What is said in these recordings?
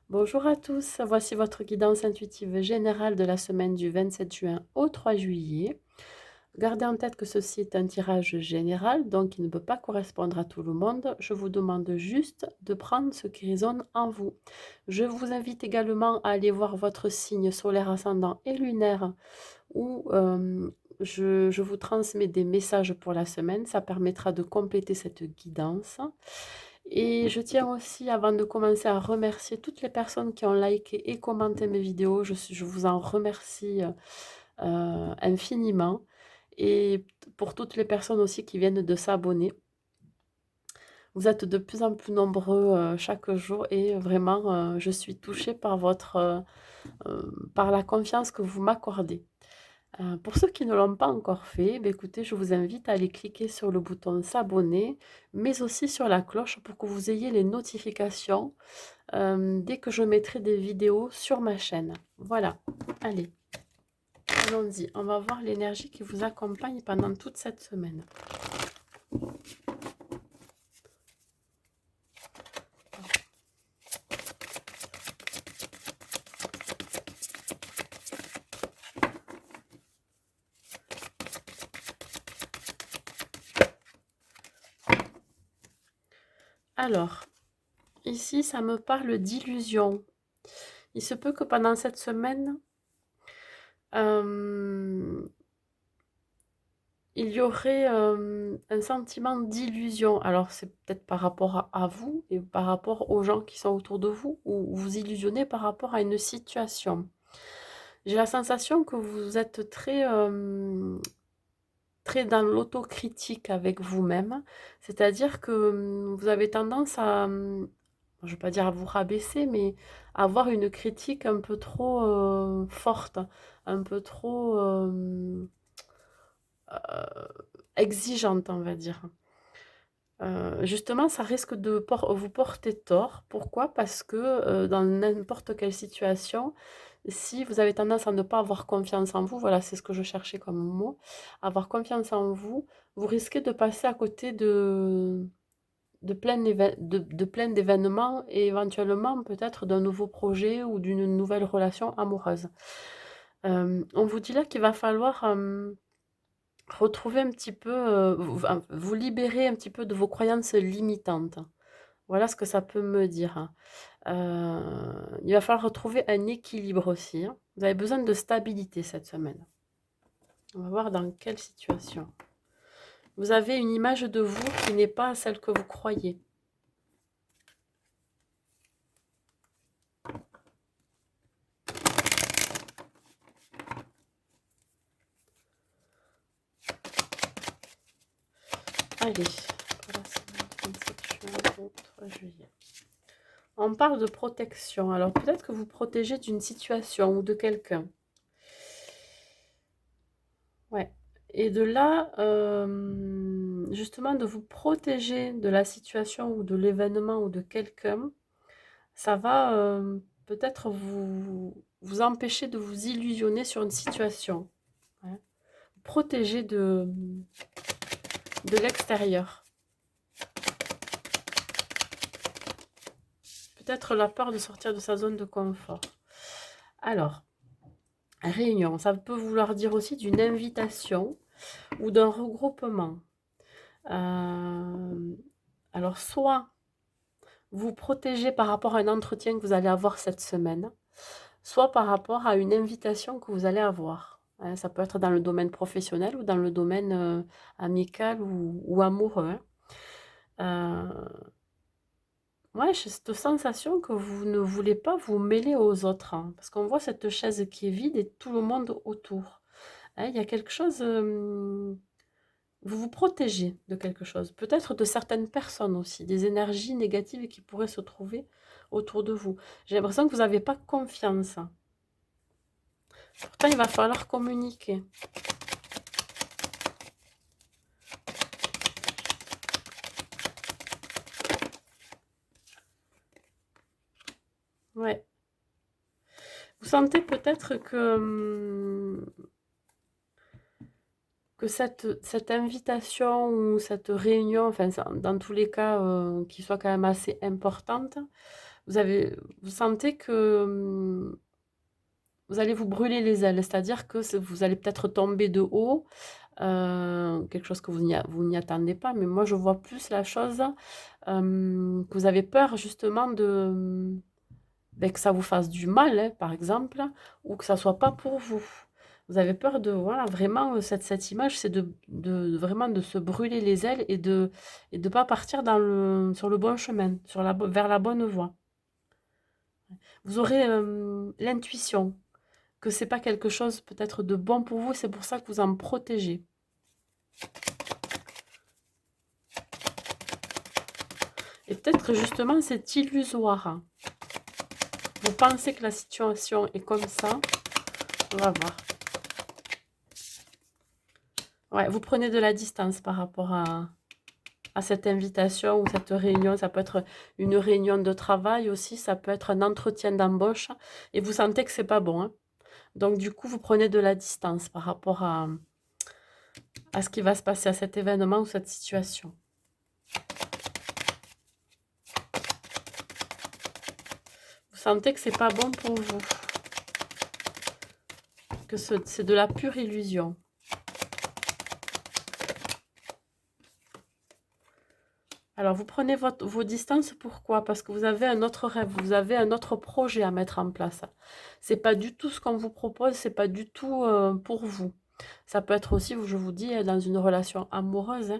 Bonjour à tous, voici votre guidance intuitive générale de la semaine du 27 juin au 3 juillet. Gardez en tête que ceci est un tirage général, donc il ne peut pas correspondre à tout le monde. Je vous demande juste de prendre ce qui résonne en vous. Je vous invite également à aller voir votre signe solaire ascendant et lunaire où je vous transmets des messages pour la semaine. Ça permettra de compléter cette guidance. Et je tiens aussi, avant de commencer, à remercier toutes les personnes qui ont liké et commenté mes vidéos. Je vous en remercie infiniment. Et pour toutes les personnes aussi qui viennent de s'abonner. Vous êtes de plus en plus nombreux chaque jour et vraiment, je suis touchée par par la confiance que vous m'accordez. Pour ceux qui ne l'ont pas encore fait, écoutez, je vous invite à aller cliquer sur le bouton s'abonner, mais aussi sur la cloche pour que vous ayez les notifications dès que je mettrai des vidéos sur ma chaîne. Voilà, allez, allons-y. On va voir l'énergie qui vous accompagne pendant toute cette semaine. Alors, ici, ça me parle d'illusion. Il se peut que pendant cette semaine, il y aurait un sentiment d'illusion. Alors, c'est peut-être par rapport à vous et par rapport aux gens qui sont autour de vous, ou vous illusionnez par rapport à une situation. J'ai la sensation que vous êtes très dans l'autocritique avec vous-même. C'est-à-dire que vous avez tendance à, je ne vais pas dire à vous rabaisser, mais à avoir une critique un peu trop forte, un peu trop euh, exigeante, on va dire. Justement, ça risque de vous porter tort. Pourquoi? Parce que dans n'importe quelle situation, si vous avez tendance à ne pas avoir confiance en vous, voilà, c'est ce que je cherchais comme mot, avoir confiance en vous, vous risquez de passer à côté de plein d'événements et éventuellement peut-être d'un nouveau projet ou d'une nouvelle relation amoureuse. On vous dit là qu'il va falloir retrouver un petit peu, vous libérer un petit peu de vos croyances limitantes. Voilà ce que ça peut me dire, hein. Il va falloir retrouver un équilibre aussi, hein. Vous avez besoin de stabilité cette semaine. On va voir dans quelle situation. Vous avez une image de vous qui n'est pas celle que vous croyez. Allez, pour la semaine du 27 juin au 3 juillet. On parle de protection. Alors peut-être que vous protégez d'une situation ou de quelqu'un. Ouais. Et de là, justement, de vous protéger de la situation ou de l'événement ou de quelqu'un, ça va peut-être vous empêcher de vous illusionner sur une situation. Ouais. Protéger de l'extérieur. Peut-être la peur de sortir de sa zone de confort. Alors, réunion, ça peut vouloir dire aussi d'une invitation ou d'un regroupement. Alors, soit vous protégez par rapport à un entretien que vous allez avoir cette semaine, soit par rapport à une invitation que vous allez avoir. Hein, ça peut être dans le domaine professionnel ou dans le domaine amical ou amoureux. Hein. Ouais, j'ai cette sensation que vous ne voulez pas vous mêler aux autres, hein, parce qu'on voit cette chaise qui est vide et tout le monde autour. Hein, il y a quelque chose, vous vous protégez de quelque chose, peut-être de certaines personnes aussi, des énergies négatives qui pourraient se trouver autour de vous. J'ai l'impression que vous n'avez pas confiance. Pourtant, il va falloir communiquer. Ouais. Vous sentez peut-être que cette invitation ou cette réunion, enfin, dans tous les cas, qui soit quand même assez importante, vous sentez que vous allez vous brûler les ailes, c'est-à-dire que vous allez peut-être tomber de haut, quelque chose que vous n'y attendez pas, mais moi je vois plus la chose, que vous avez peur justement ben, que ça vous fasse du mal, hein, par exemple, ou que ça soit pas pour vous. Vous avez peur de, voilà, vraiment, cette image, c'est vraiment de se brûler les ailes et de pas partir sur le bon chemin, vers la bonne voie. Vous aurez l'intuition que c'est pas quelque chose peut-être de bon pour vous, c'est pour ça que vous en protégez. Et peut-être que justement c'est illusoire. Vous pensez que la situation est comme ça. On va voir. Ouais, vous prenez de la distance par rapport à cette invitation ou cette réunion. Ça peut être une réunion de travail aussi, ça peut être un entretien d'embauche. Et vous sentez que c'est pas bon, hein. Donc du coup, vous prenez de la distance par rapport à ce qui va se passer, à cet événement ou cette situation. Vous sentez que c'est pas bon pour vous, que c'est de la pure illusion. Alors, vous prenez vos distances, pourquoi? Parce que vous avez un autre rêve, vous avez un autre projet à mettre en place. C'est pas du tout ce qu'on vous propose, c'est pas du tout pour vous. Ça peut être aussi, je vous dis, dans une relation amoureuse,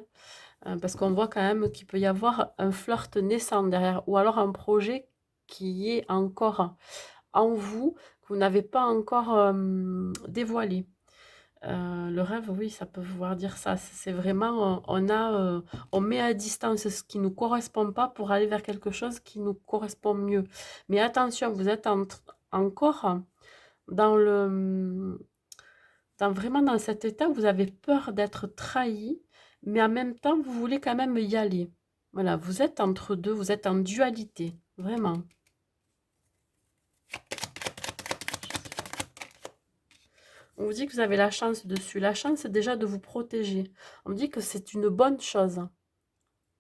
hein, parce qu'on voit quand même qu'il peut y avoir un flirt naissant derrière, ou alors un projet qui est encore en vous, que vous n'avez pas encore dévoilé. Le rêve, oui, ça peut vouloir dire ça. C'est vraiment, on met à distance ce qui nous correspond pas pour aller vers quelque chose qui nous correspond mieux. Mais attention, vous êtes encore dans vraiment dans cet état où vous avez peur d'être trahi, mais en même temps, vous voulez quand même y aller. Voilà, vous êtes entre deux, vous êtes en dualité, vraiment. On vous dit que vous avez la chance dessus. La chance, c'est déjà de vous protéger. On me dit que c'est une bonne chose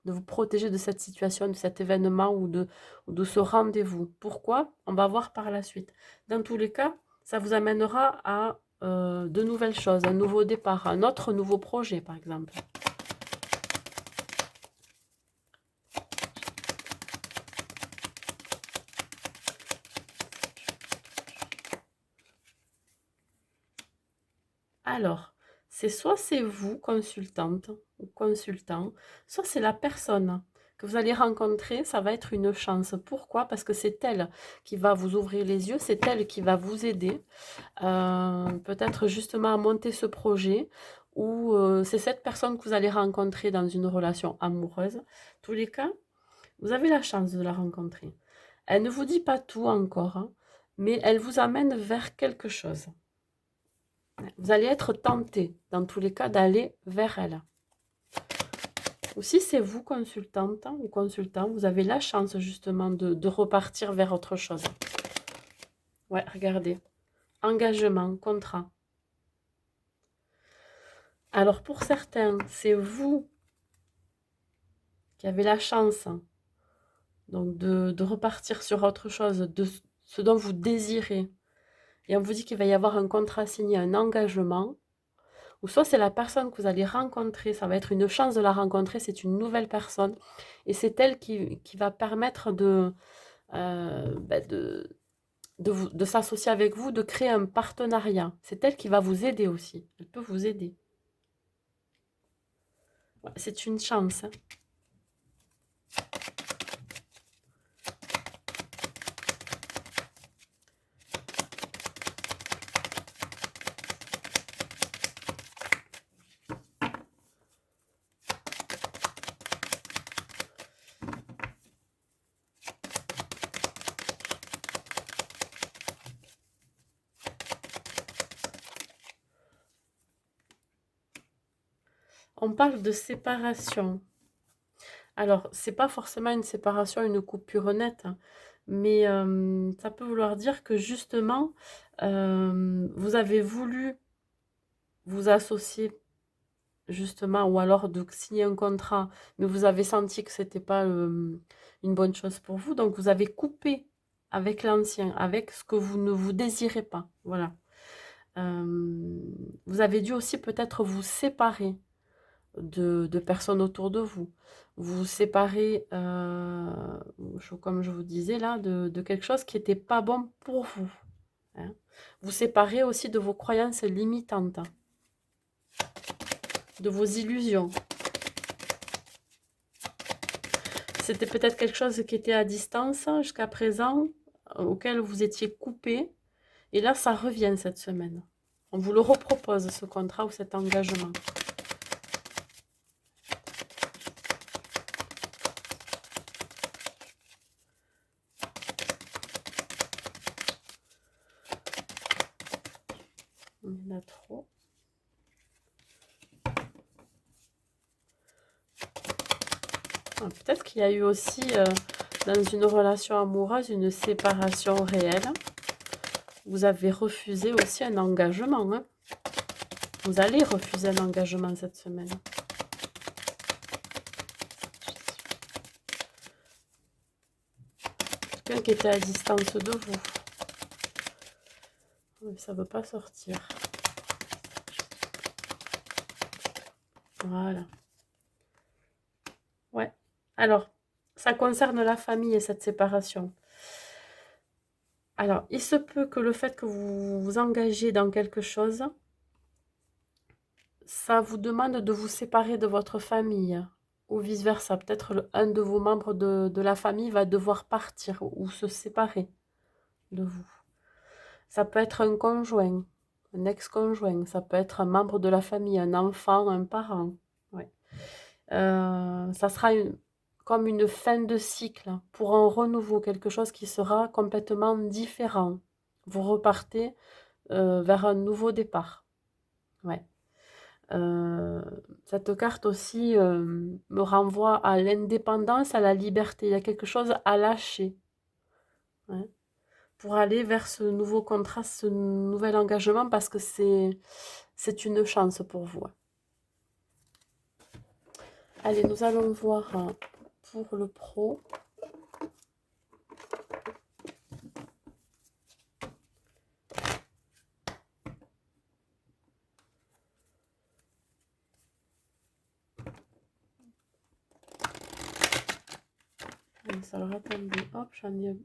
de vous protéger de cette situation, de cet événement ou de ce rendez-vous. Pourquoi? On va voir par la suite. Dans tous les cas, ça vous amènera à de nouvelles choses, un nouveau départ, un autre nouveau projet, par exemple. Alors, soit c'est vous, consultante ou consultant, soit c'est la personne que vous allez rencontrer, ça va être une chance. Pourquoi? Parce que c'est elle qui va vous ouvrir les yeux, c'est elle qui va vous aider, peut-être justement à monter ce projet, ou c'est cette personne que vous allez rencontrer dans une relation amoureuse. Tous les cas, vous avez la chance de la rencontrer. Elle ne vous dit pas tout encore, hein, mais elle vous amène vers quelque chose. Vous allez être tenté, dans tous les cas, d'aller vers elle. Ou si c'est vous, consultante ou consultant, vous avez la chance justement de repartir vers autre chose. Ouais, regardez. Engagement, contrat. Alors pour certains, c'est vous qui avez la chance donc de repartir sur autre chose, de ce dont vous désirez. Et on vous dit qu'il va y avoir un contrat signé, un engagement. Ou soit c'est la personne que vous allez rencontrer, ça va être une chance de la rencontrer, c'est une nouvelle personne. Et c'est elle qui va permettre ben de s'associer avec vous, de créer un partenariat. C'est elle qui va vous aider aussi. Elle peut vous aider. Ouais, c'est une chance, hein. On parle de séparation. Alors, c'est pas forcément une séparation, une coupure nette, hein, mais ça peut vouloir dire que justement, vous avez voulu vous associer justement, ou alors de signer un contrat, mais vous avez senti que c'était pas une bonne chose pour vous, donc vous avez coupé avec l'ancien, avec ce que vous ne vous désirez pas. Voilà. Vous avez dû aussi peut-être vous séparer de personnes autour de vous. Vous séparer, comme je vous disais là, de quelque chose qui n'était pas bon pour vous. Hein. Vous séparer aussi de vos croyances limitantes, de vos illusions. C'était peut-être quelque chose qui était à distance jusqu'à présent, auquel vous étiez coupé. Et là, ça revient cette semaine. On vous le repropose, ce contrat ou cet engagement. Il y en a trop. Peut-être qu'il y a eu aussi, dans une relation amoureuse, une séparation réelle. Vous avez refusé aussi un engagement. Hein. Vous allez refuser un engagement cette semaine. Quelqu'un qui était à distance de vous. Mais ça ne veut pas sortir. Voilà. Ouais. Alors, ça concerne la famille et cette séparation. Alors, il se peut que le fait que vous vous engagez dans quelque chose, ça vous demande de vous séparer de votre famille ou vice-versa. Peut-être un de vos membres de la famille va devoir partir ou se séparer de vous. Ça peut être un conjoint, un ex-conjoint, ça peut être un membre de la famille, un enfant, un parent. Ouais. Ça sera comme une fin de cycle pour un renouveau, quelque chose qui sera complètement différent. Vous repartez vers un nouveau départ. Ouais. Cette carte aussi me renvoie à l'indépendance, à la liberté. Il y a quelque chose à lâcher. Ouais. Pour aller vers ce nouveau contrat, ce nouvel engagement, parce que c'est une chance pour vous. Allez, nous allons voir pour le pro. Alors attendez, hop, j'en ai...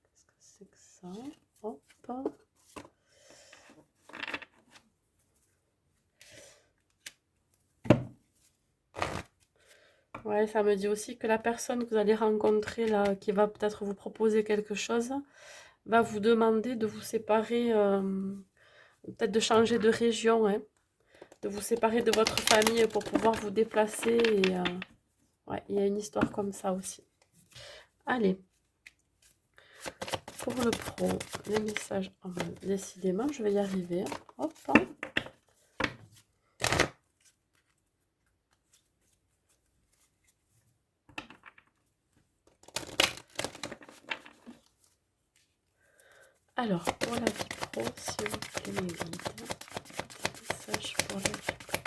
Qu'est-ce que c'est que ça? Hop. Ouais, ça me dit aussi que la personne que vous allez rencontrer là, qui va peut-être vous proposer quelque chose, va vous demander de vous séparer, peut-être de changer de région, hein, de vous séparer de votre famille pour pouvoir vous déplacer. Et ouais, il y a une histoire comme ça aussi. Allez, pour le pro, les messages, oh, décidément, je vais y arriver. Hop. Alors, pour la vie pro, s'il vous plaît, mes guides, message pour la vie pro.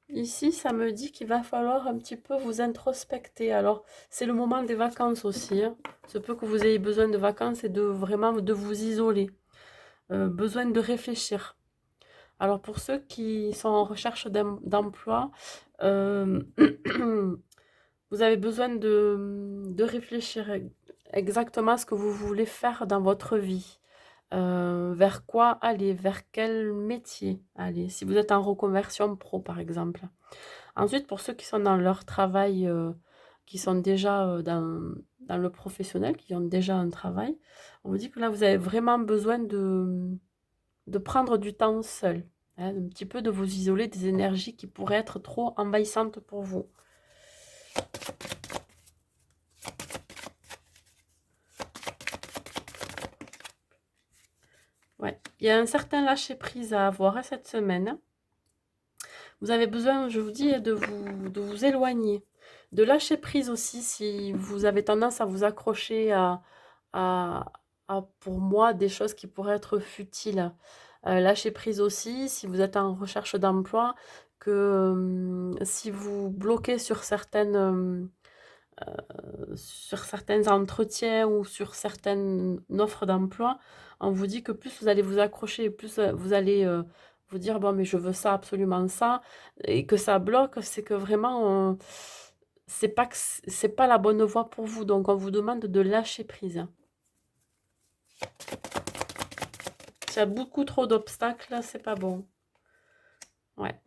Ici, ça me dit qu'il va falloir un petit peu vous introspecter. Alors, c'est le moment des vacances aussi. Hein. Se peut que vous ayez besoin de vacances et de vraiment de vous isoler. Besoin de réfléchir. Alors, pour ceux qui sont en recherche d'emploi, vous avez besoin de réfléchir exactement à ce que vous voulez faire dans votre vie. Vers quoi aller, vers quel métier aller, si vous êtes en reconversion pro par exemple. Ensuite, pour ceux qui sont dans leur travail, qui sont déjà dans le professionnel, qui ont déjà un travail, on vous dit que là, vous avez vraiment besoin de prendre du temps seul, hein, un petit peu de vous isoler des énergies qui pourraient être trop envahissantes pour vous. Ouais. Il y a un certain lâcher-prise à avoir cette semaine. Vous avez besoin, je vous dis, de vous éloigner. De lâcher prise aussi si vous avez tendance à vous accrocher à, pour moi, des choses qui pourraient être futiles. Lâcher prise aussi, si vous êtes en recherche d'emploi, que si vous bloquez sur certains entretiens ou sur certaines offres d'emploi, on vous dit que plus vous allez vous accrocher, plus vous allez vous dire, bon, mais je veux ça, absolument ça, et que ça bloque, c'est que vraiment, c'est pas la bonne voie pour vous. Donc, on vous demande de lâcher prise. S'il y a beaucoup trop d'obstacles, c'est pas bon. Ouais.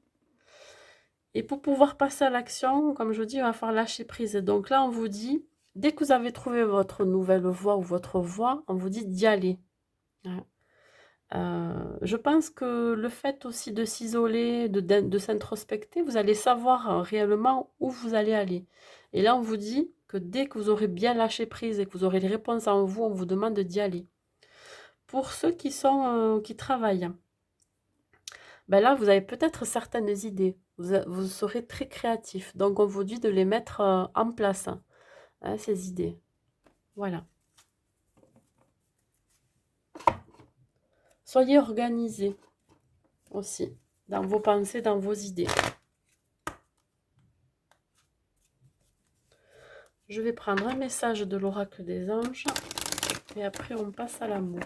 Et pour pouvoir passer à l'action, comme je vous dis, il va falloir lâcher prise. Donc là, on vous dit, dès que vous avez trouvé votre nouvelle voie ou votre voie, on vous dit d'y aller. Ouais. Je pense que le fait aussi de s'isoler, de s'introspecter, vous allez savoir réellement où vous allez aller. Et là, on vous dit que dès que vous aurez bien lâché prise et que vous aurez les réponses en vous, on vous demande d'y aller. Pour ceux qui travaillent, ben là, vous avez peut-être certaines idées. Vous serez très créatif. Donc, on vous dit de les mettre en place, hein, ces idées. Voilà. Soyez organisés aussi dans vos pensées, dans vos idées. Je vais prendre un message de l'oracle des anges et après on passe à l'amour.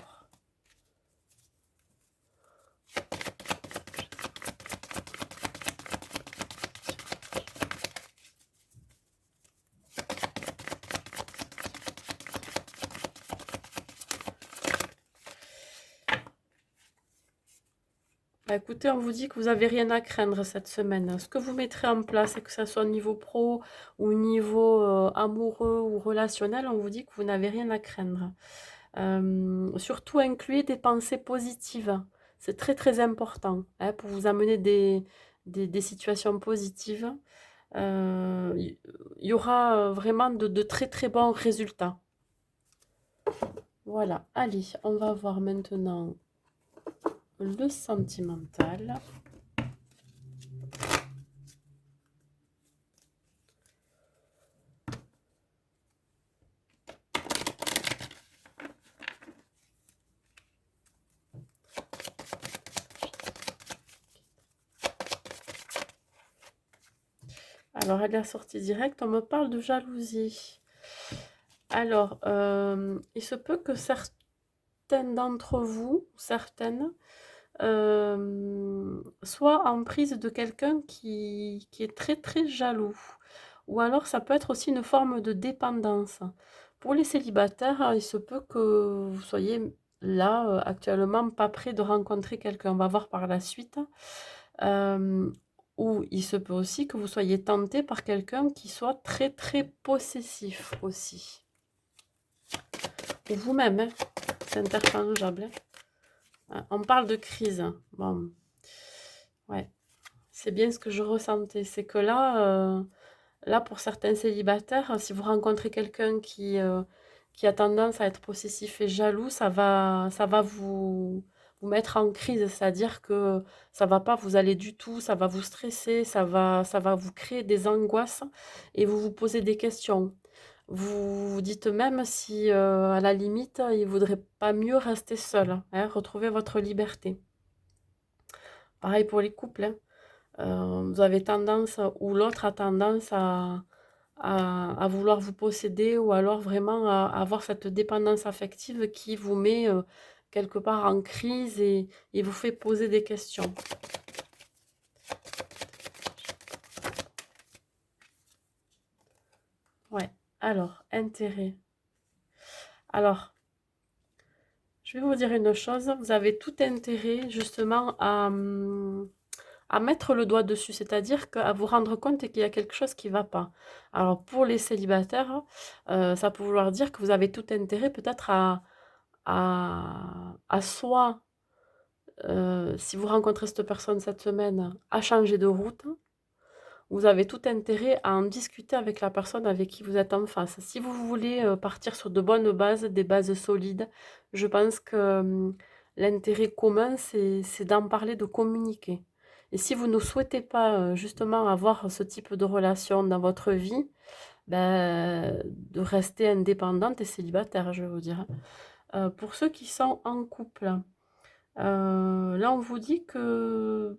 Bah, écoutez, on vous dit que vous n'avez rien à craindre cette semaine. Ce que vous mettrez en place, et que ce soit au niveau pro ou au niveau amoureux ou relationnel, on vous dit que vous n'avez rien à craindre. Surtout incluez des pensées positives. C'est très très important hein, pour vous amener des situations positives. Il y aura vraiment de très très bons résultats. Voilà, allez, on va voir maintenant le sentimental. Alors, elle est sortie directe, on me parle de jalousie. Alors, il se peut que certaines d'entre vous, certaines, soient en prise de quelqu'un qui est très très jaloux. Ou alors, ça peut être aussi une forme de dépendance. Pour les célibataires, il se peut que vous soyez là, actuellement, pas prêt de rencontrer quelqu'un. On va voir par la suite. Ou il se peut aussi que vous soyez tenté par quelqu'un qui soit très très possessif aussi. Ou vous-même, hein, c'est interchangeable. Hein. On parle de crise. Bon, ouais, c'est bien ce que je ressentais. C'est que là, pour certains célibataires, si vous rencontrez quelqu'un qui a tendance à être possessif et jaloux, ça va vous mettre en crise. C'est-à-dire que ça va pas vous aller du tout, ça va vous stresser, ça va vous créer des angoisses et vous vous posez des questions. Vous vous dites même si, à la limite, il vaudrait pas mieux rester seul, hein, retrouver votre liberté. Pareil pour les couples, hein. Vous avez tendance ou l'autre a tendance à vouloir vous posséder ou alors vraiment à avoir cette dépendance affective qui vous met quelque part en crise et vous fait poser des questions. Ouais, alors, intérêt. Alors, je vais vous dire une chose, vous avez tout intérêt justement à mettre le doigt dessus, c'est-à-dire qu'à vous rendre compte qu'il y a quelque chose qui ne va pas. Alors pour les célibataires, ça peut vouloir dire que vous avez tout intérêt peut-être à soit, si vous rencontrez cette personne cette semaine, à changer de route. Vous avez tout intérêt à en discuter avec la personne avec qui vous êtes en face. Si vous voulez partir sur de bonnes bases, des bases solides, je pense que l'intérêt commun, c'est d'en parler, de communiquer. Et si vous ne souhaitez pas justement avoir ce type de relation dans votre vie, de rester indépendante et célibataire, je vais vous dire. Pour ceux qui sont en couple, là, on vous dit que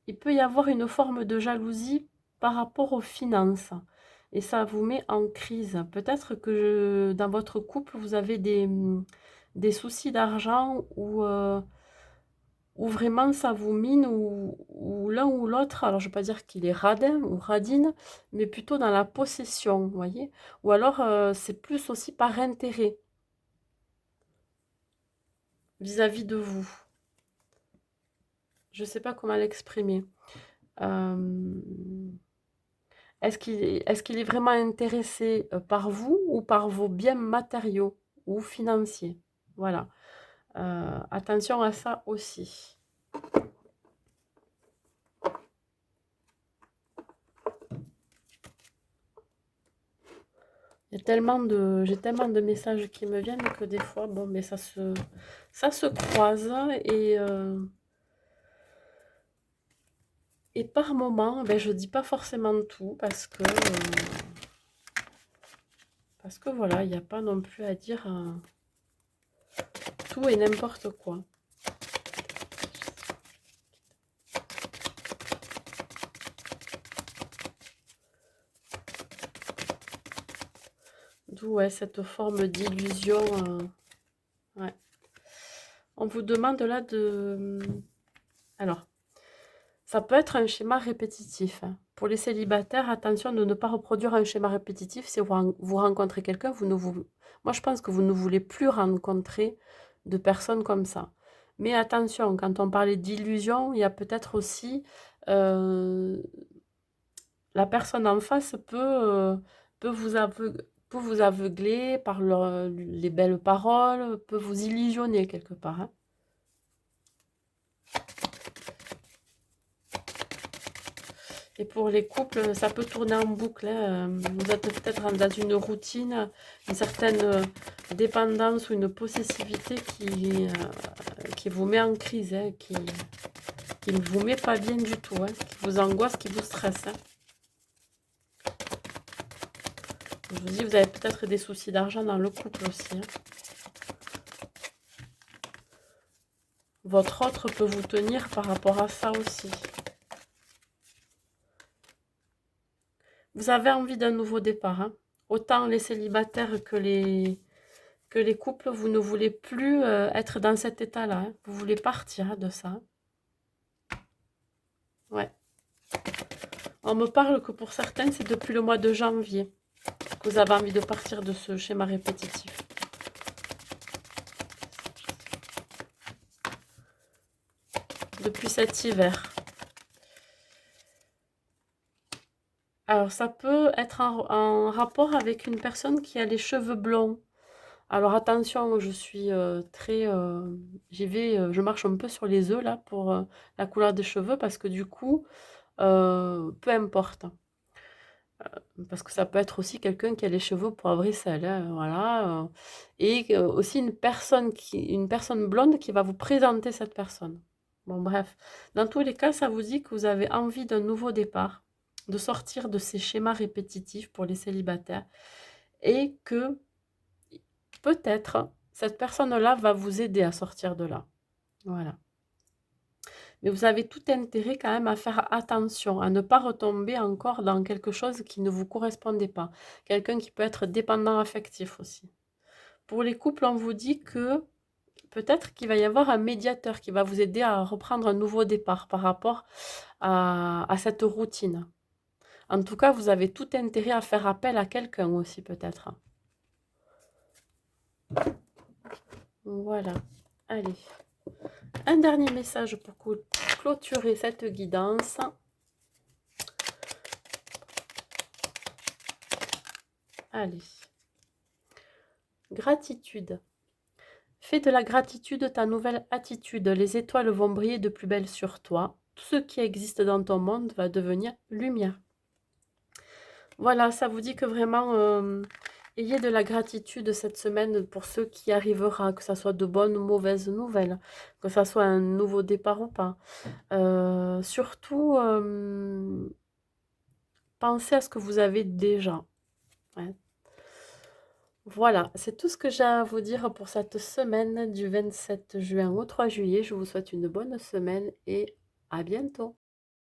il peut y avoir une forme de jalousie par rapport aux finances et ça vous met en crise. Peut-être que dans votre couple, vous avez des soucis d'argent ou vraiment ça vous mine ou l'un ou l'autre. Alors, je ne vais pas dire qu'il est radin ou radine, mais plutôt dans la possession, vous voyez? Ou alors, c'est plus aussi par intérêt vis-à-vis de vous. Je ne sais pas comment l'exprimer. Euh, est-ce qu'il est vraiment intéressé par vous ou par vos biens matériaux ou financiers? Voilà. Attention à ça aussi. J'ai tellement de messages qui me viennent que des fois, bon, mais ça se croise et par moment, ben, je dis pas forcément tout parce que voilà, il n'y a pas non plus à dire tout et n'importe quoi. D'où ouais, cette forme d'illusion. Ouais. On vous demande là de... Alors, ça peut être un schéma répétitif, hein. Pour les célibataires, attention de ne pas reproduire un schéma répétitif. Si vous rencontrez quelqu'un, moi je pense que vous ne voulez plus rencontrer de personnes comme ça. Mais attention, quand on parlait d'illusion, il y a peut-être aussi euh, la personne en face peut vous aveugler par les belles paroles, peut vous illusionner quelque part, hein. Et pour les couples, ça peut tourner en boucle, hein. Vous êtes peut-être dans une routine, une certaine dépendance ou une possessivité qui vous met en crise, hein, qui ne vous met pas bien du tout, hein, qui vous angoisse, qui vous stresse, hein. Je vous dis, vous avez peut-être des soucis d'argent dans le couple aussi, hein. Votre autre peut vous tenir par rapport à ça aussi. Vous avez envie d'un nouveau départ, hein. Autant les célibataires que les couples, vous ne voulez plus être dans cet état-là, hein. Vous voulez partir, hein, de ça, hein. Ouais. On me parle que pour certains, c'est depuis le mois de janvier que vous avez envie de partir de ce schéma répétitif. Depuis cet hiver. Alors, ça peut être en rapport avec une personne qui a les cheveux blonds. Alors, attention, je suis très... je marche un peu sur les œufs, là, pour la couleur des cheveux, parce que du coup, peu importe. Parce que ça peut être aussi quelqu'un qui a les cheveux poivre et sel, hein, voilà. Et aussi une personne blonde qui va vous présenter cette personne. Bon, bref. Dans tous les cas, ça vous dit que vous avez envie d'un nouveau départ, de sortir de ces schémas répétitifs pour les célibataires, et que peut-être cette personne-là va vous aider à sortir de là. Voilà. Mais vous avez tout intérêt quand même à faire attention, à ne pas retomber encore dans quelque chose qui ne vous correspondait pas. Quelqu'un qui peut être dépendant affectif aussi. Pour les couples, on vous dit que peut-être qu'il va y avoir un médiateur qui va vous aider à reprendre un nouveau départ par rapport à cette routine. En tout cas, vous avez tout intérêt à faire appel à quelqu'un aussi peut-être. Voilà. Allez. Un dernier message pour clôturer cette guidance. Allez. Gratitude. Fais de la gratitude ta nouvelle attitude. Les étoiles vont briller de plus belle sur toi. Tout ce qui existe dans ton monde va devenir lumière. Voilà, ça vous dit que vraiment, ayez de la gratitude cette semaine pour ce qui arrivera, que ce soit de bonnes ou mauvaises nouvelles, que ce soit un nouveau départ ou pas. Surtout, pensez à ce que vous avez déjà. Ouais. Voilà, c'est tout ce que j'ai à vous dire pour cette semaine du 27 juin au 3 juillet. Je vous souhaite une bonne semaine et à bientôt.